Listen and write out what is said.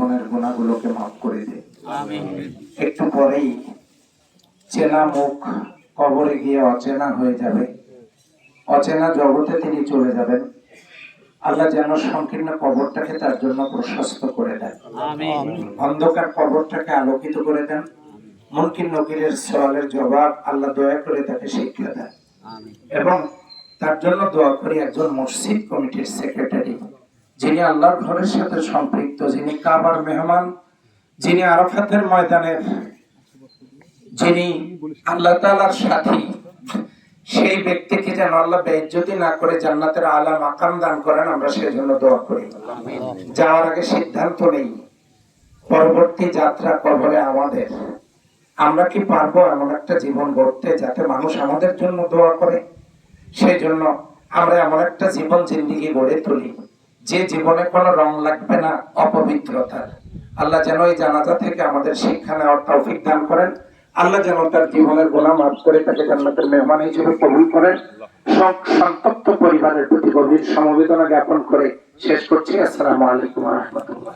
জীবনের গুনাহগুলোকে মাফ করে দে। একটু পরেই চেনা মুখ কবরে গিয়ে অচেনা হয়ে যাবে, অচেনা জগতে তিনি চলে যাবেন। আল্লাহ যেন সংকীর্ণ কবরটাকে তার জন্য প্রশস্ত করে দেন, অন্ধকার কবরটাকে আলোকিত করে দেন। মুনকির নকিরের সওয়ালের জবাব আল্লাহ দয়া করে তাকে শিক্ষা দেন। এবং তার জন্য দোয়া করি একজন মসজিদ কমিটির সেক্রেটারি, যিনি আল্লাহর ঘরের সাথে সম্পৃক্ত, যিনি কাবার মেহমান, যিনি আরাফাতের ময়দানের, যিনি আল্লাহ তাআলার সাথী, সেই ব্যক্তিকে যেন আল্লাহ বেইজ্জতি না করে জান্নাতের আলা মাকাম দান করেন। আমরা সেই জন্য দোয়া করি। যাওয়ার আগে সিদ্ধান্ত নেই পরবর্তী যাত্রা কবরে আমাদের, আমরা কি পারবো এমন একটা জীবন গড়তে যাতে মানুষ আমাদের জন্য দোয়া করে। সেই জন্য আমরা এমন একটা জীবন জিন্দেগি গড়ে তুলি যে জীবনে কোনো রং লাগবে না অপবিত্রতার। আল্লাহ যেন এই জানাজা থেকে আমাদের শিক্ষা নেওয়ার তৌফিক দান করেন। আল্লাহ যেন তার জীবনের গুনাহ মাফ করে তাকে জান্নাতের মেহমান হিসেবে কবুল করেন। সন্তপ্ত পরিবারের প্রতি গভীর সমবেদনা জ্ঞাপন করে শেষ করছি। আসসালামু আলাইকুম ওয়া রাহমাতুল্লাহ।